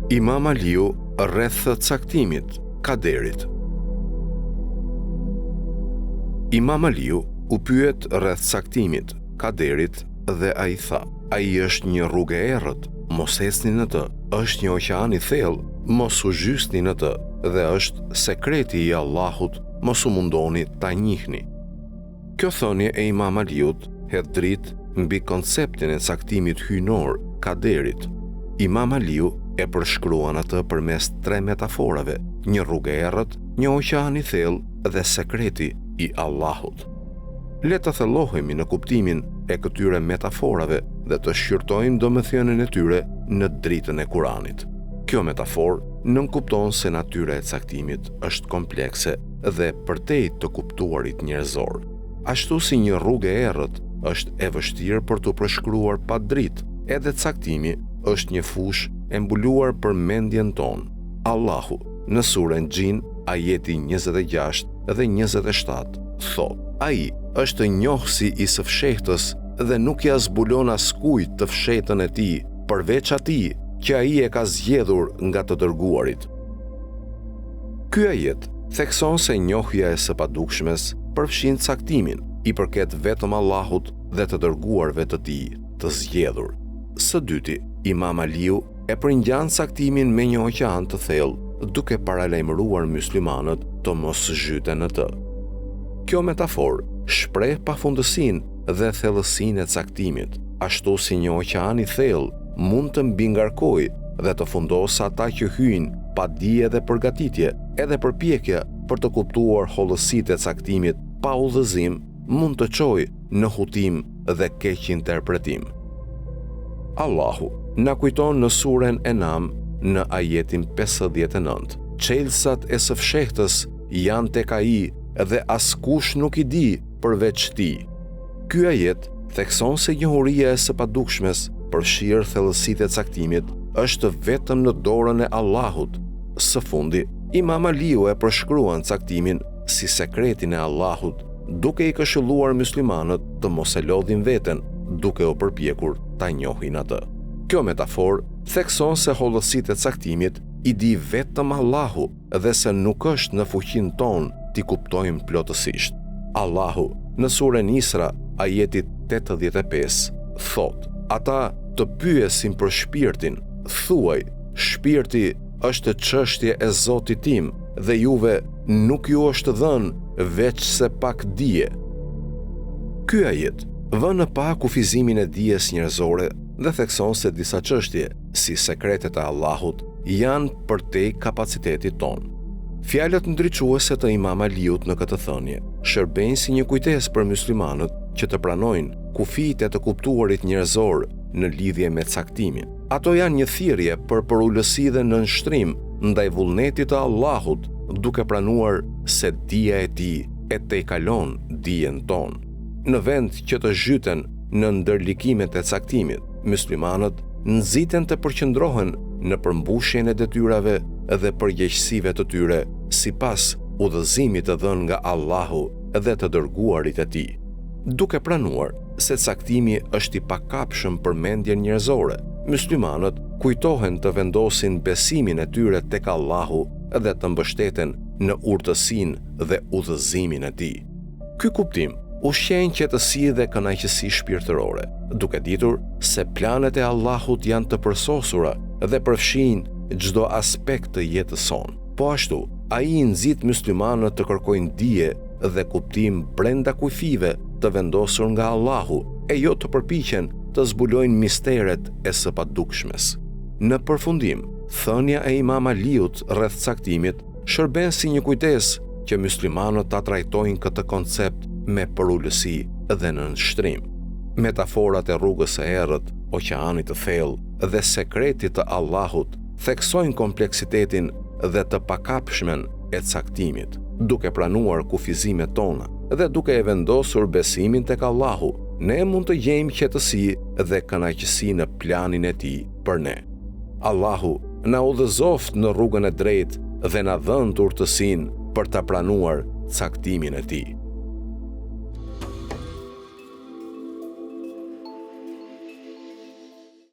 Imam Aliu rreth caktimit, kaderit. Imam Aliu u pyet rreth caktimit, kaderit dhe ai tha: ai është një rrugë e errët, mos ecni në të, është një oqean i thellë, mos u zhysni në të, dhe është sekreti i Allahut, mos u mundoni ta njihni. Kjo thënie e Imam Aliut hedh dritë mbi konceptin e caktimit hyjnor, kaderit. Imam Aliu e përshkruan atë përmes 3 metaforave: një rrugë e errët, një oqean i thellë dhe sekreti i Allahut. Le të thellohemi në kuptimin e këtyre metaforave dhe të shqyrtojmë domethënien e tyre në dritën e Kuranit. Kjo metaforë nënkupton se natyra e caktimit është komplekse dhe përtej të kuptuarit njerëzor. Ashtu si një rrugë e errët është e vështirë për të përshkruar pa dritë, edhe caktimi është një fushë e mbuluar për mendjen tonë. Allahu në surën Gjin, ajeti 26 dhe 27 thot: ai është njohësi i së fshehtës dhe nuk ja zbulon askujt të fshehtën e tij, përveç atij që ai e ka zgjedhur nga të dërguarit. Ky ajet thekson se njohja e së padukshmes përfshin caktimin, i përket vetëm Allahut dhe të dërguarve të tij të zgjedhur. Së dyti, Imam Aliu e përngjan caktimin me një oqean të thellë, duke paralajmëruar myslimanët të mos zhyten në të. Kjo metaforë shpreh pafundësinë dhe thellësinë e caktimit, ashtu si një oqean i thellë mund të mbingarkojë dhe të fundosë ata që hyjnë pa dije dhe përgatitje, edhe përpjekja për të kuptuar hollësitë e caktimit pa udhëzim mund të çojë në hutim dhe keq interpretim. Allahu na kujton në surën Enam në ajetin 59: çelësat e së fshehtës janë tek ai dhe askush nuk i di përveç tij. Ky ajet thekson se njohuria e së padukshmes përfshirë thellësitë e caktimit është vetëm në dorën e Allahut. Së fundi, Imam Aliu e përshkruan caktimin si sekretin e Allahut, duke i këshilluar myslimanët të mos e lodhin veten, duke u përpjekur ta njohin atë. Kjo metaforë thekson se hollësitë e caktimit i di vetëm Allahu dhe se nuk është në fuqinë tonë t'i kuptojmë plotësisht. Allahu në surën Isra, ajeti 85 thot: ata të pyesin për shpirtin, thuaj, shpirti është çështje e Zotit tim dhe juve nuk ju është dhënë veç se pak dije. Ky ajet vën në pa kufizimin e dijes njerëzore dhe thekson se disa çështje, si sekretet e Allahut, janë përtej kapacitetit tonë. Fjalët ndriçuese të Imam Aliut në këtë thënie shërbejnë si një kujtesë për myslimanët që të pranojnë kufijtë e të kuptuarit njerëzor në lidhje me caktimin. Ato janë një thirrje për ulësi dhe nënshtrim ndaj vullnetit të Allahut, duke pranuar se dija e tij e tejkalon dijen tonë. Në vend që të zhyten në ndërlikimet e caktimit, myslimanët nxiten të përqendrohen në përmbushjen e detyrave dhe përgjegjësive të tyre sipas udhëzimit të dhënë nga Allahu dhe të dërguarit e tij. Duke pranuar se caktimi është i pakapshëm për mendjen njerëzore, myslimanët kujtohen të vendosin besimin e tyre tek Allahu dhe të mbështeten në urtësinë dhe udhëzimin e tij. Ky kuptim ushqen qetësi dhe kënaqësi shpirtërore, duke ditur se planet e Allahut janë të përsosura dhe përfshin çdo aspekt të jetës sonë. Po ashtu, ai nxit myslimanët të kërkojnë dije dhe kuptim brenda kufive të vendosur nga Allahu, e jo të përpiqen të zbulojnë misteret e së padukshmes. Në përfundim, thënia e Imam Aliut rreth caktimit shërben si një kujtesë që myslimanët ta trajtojnë këtë koncept me përulësi dhe nënshtrim. Metaforat e rrugës së errët, oqeanit të thellë dhe sekretit të Allahut theksojnë kompleksitetin dhe të pakapshmen e caktimit, duke pranuar kufizimet tona dhe duke e vendosur besimin tek Allahu, ne mund të gjejmë qetësi dhe kënaqësi në planin e tij për ne. Allahu na udhëzoft në rrugën e drejtë dhe na dhënë urtësinë për ta pranuar caktimin e tij.